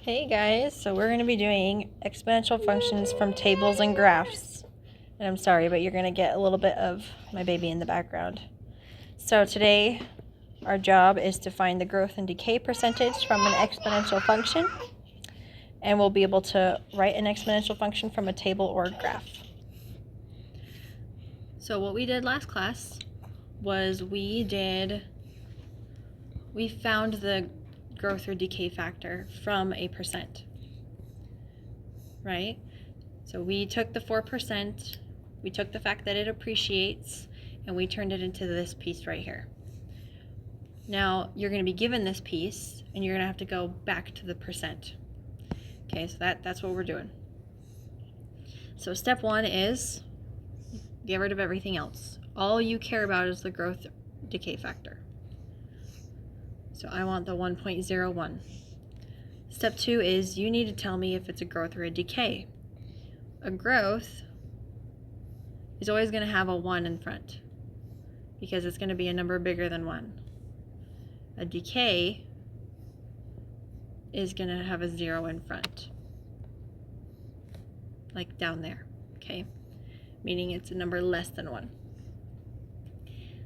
Hey guys, so we're going to be doing exponential functions from tables and graphs. And I'm sorry, but you're going to get a little bit of my baby in the background. So today, our job is to find the growth and decay percentage from an exponential function. And we'll be able to write an exponential function from a table or a graph. So what we did last class was we found the growth or decay factor from a percent, right? So we took the 4%, we took the fact that it appreciates, and we turned it into this piece right here. Now you're going to be given this piece, and you're going to have to go back to the percent. Okay, so that's what we're doing. So step one is get rid of everything else. All you care about is the growth decay factor. So I want the 1.01. Step two is you need to tell me if it's a growth or a decay. A growth is always going to have a 1 in front because it's going to be a number bigger than 1. A decay is going to have a 0 in front, like down there, okay? Meaning it's a number less than 1.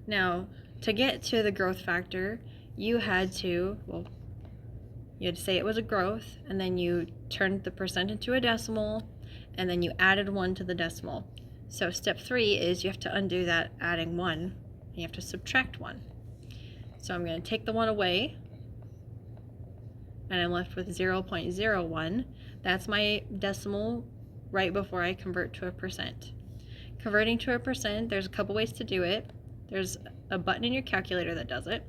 Now, to get to the growth factor, you had to say it was a growth, and then you turned the percent into a decimal, and then you added 1 to the decimal. So step 3 is you have to undo that adding 1, and you have to subtract 1. So I'm going to take the 1 away, and I'm left with 0.01. That's my decimal right before I convert to a percent. Converting to a percent, there's a couple ways to do it. There's a button in your calculator that does it.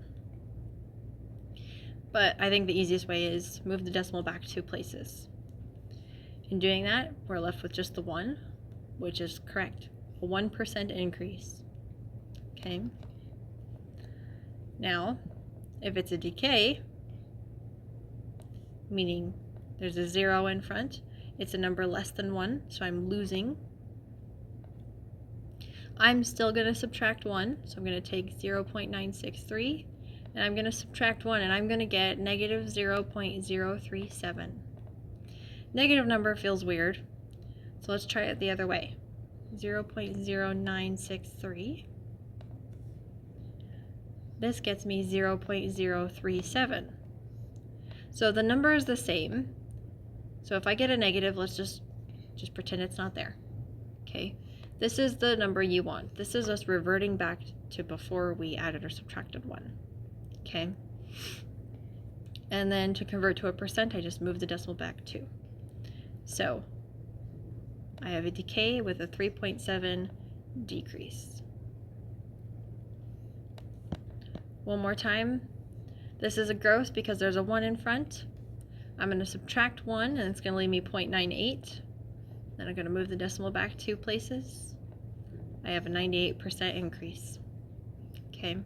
But I think the easiest way is move the decimal back 2 places. In doing that, we're left with just the 1, which is correct. A 1% increase. Okay. Now, if it's a decay, meaning there's a 0 in front, it's a number less than 1, so I'm losing. I'm still going to subtract 1, so I'm going to take 0.963, and I'm going to subtract 1, and I'm going to get negative 0.037. Negative number feels weird, so let's try it the other way. 0.0963. This gets me 0.037. So the number is the same. So if I get a negative, let's just pretend it's not there. Okay? This is the number you want. This is us reverting back to before we added or subtracted 1. Okay? And then to convert to a percent, I just move the decimal back 2. So I have a decay with a 3.7 decrease. One more time. This is a growth because there's a 1 in front. I'm going to subtract 1, and it's going to leave me 0.98. Then I'm going to move the decimal back 2 places. I have a 98% increase. Okay.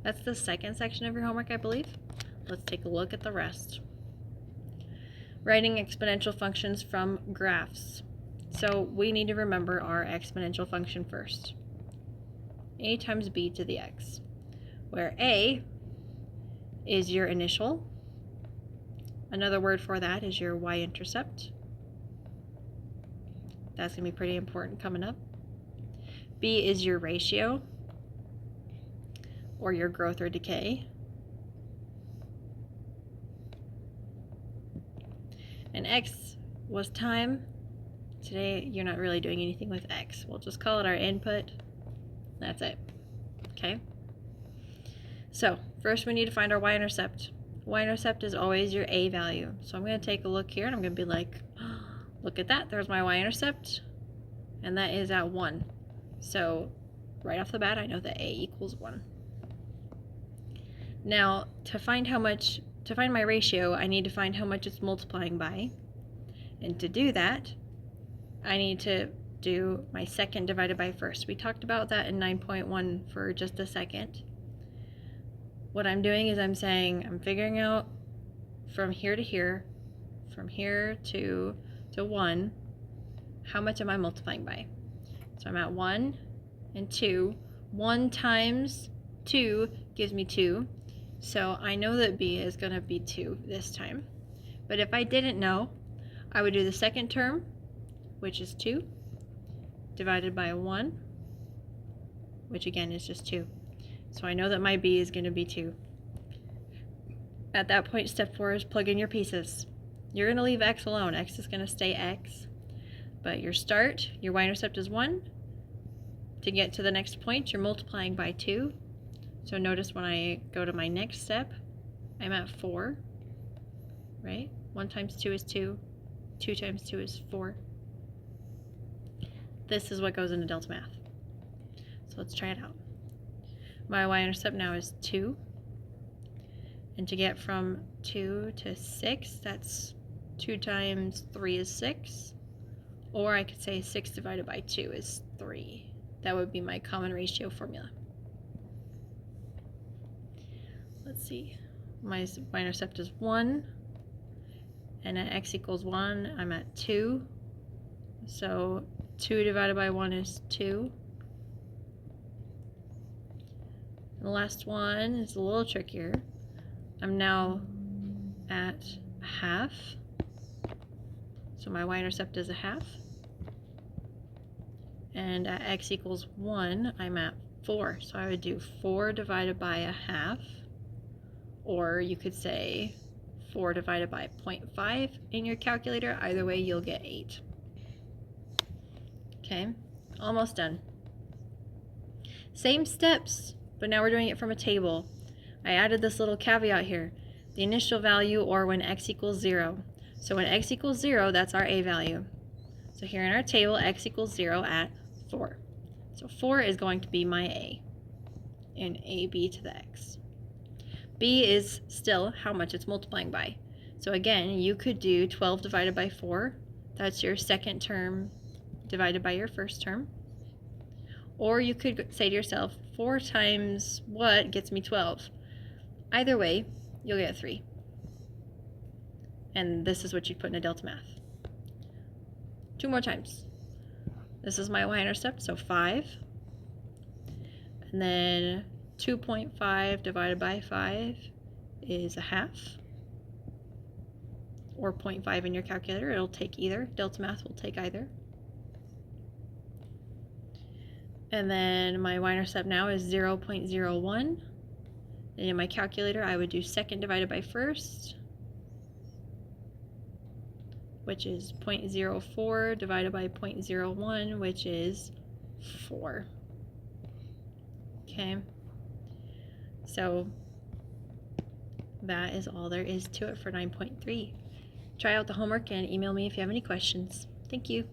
That's the second section of your homework, I believe. Let's take a look at the rest. Writing exponential functions from graphs. So we need to remember our exponential function first. A times b to the x, where a is your initial. Another word for that is your y-intercept. That's going to be pretty important coming up. B is your ratio, or your growth or decay. And x was time. Today, you're not really doing anything with x. We'll just call it our input. That's it. Okay? So, first we need to find our y-intercept. Y-intercept is always your a value. So I'm going to take a look here, and I'm going to be like, oh, look at that. There's my y-intercept. And that is at 1. So, right off the bat, I know that a equals 1. Now, to find my ratio, I need to find how much it's multiplying by. And to do that, I need to do my second divided by first. We talked about that in 9.1 for just a second. What I'm doing is I'm figuring out from here to here, from here to 1, how much am I multiplying by? So I'm at 1 and 2. 1 times 2 gives me 2. So I know that b is going to be 2 this time. But if I didn't know, I would do the second term, which is 2, divided by 1, which again is just 2. So I know that my b is going to be 2. At that point, step 4 is plug in your pieces. You're going to leave x alone. X is going to stay x. But your start, your y-intercept is 1. To get to the next point, you're multiplying by 2. So notice when I go to my next step, I'm at 4, right? 1 times 2 is 2. 2 times 2 is 4. This is what goes into delta math. So let's try it out. My y-intercept now is 2. And to get from 2 to 6, that's 2 times 3 is 6. Or I could say 6 divided by 2 is 3. That would be my common ratio formula. Let's see. My y-intercept is 1. And at x equals 1, I'm at 2. So 2 divided by 1 is 2. And the last one is a little trickier. I'm now at half. So my y-intercept is a half. And at x equals 1, I'm at 4. So I would do 4 divided by a half. Or you could say 4 divided by 0.5 in your calculator. Either way, you'll get 8. Okay, almost done. Same steps, but now we're doing it from a table. I added this little caveat here. The initial value, or when x equals 0. So when x equals 0, that's our a value. So here in our table, x equals 0 at 4. So 4 is going to be my a, and ab to the x. B is still how much it's multiplying by. So again, you could do 12 divided by 4. That's your second term divided by your first term. Or you could say to yourself, 4 times what gets me 12? Either way, you'll get 3. And this is what you'd put in a delta math. 2 more times. This is my y-intercept, so 5. And then 2.5 divided by 5 is a half. Or 0.5 in your calculator. It'll take either. Delta math will take either. And then my y-intercept now is 0.01. And in my calculator, I would do second divided by first, which is 0.04 divided by 0.01, which is 4. Okay. So that is all there is to it for 9.3. Try out the homework and email me if you have any questions. Thank you.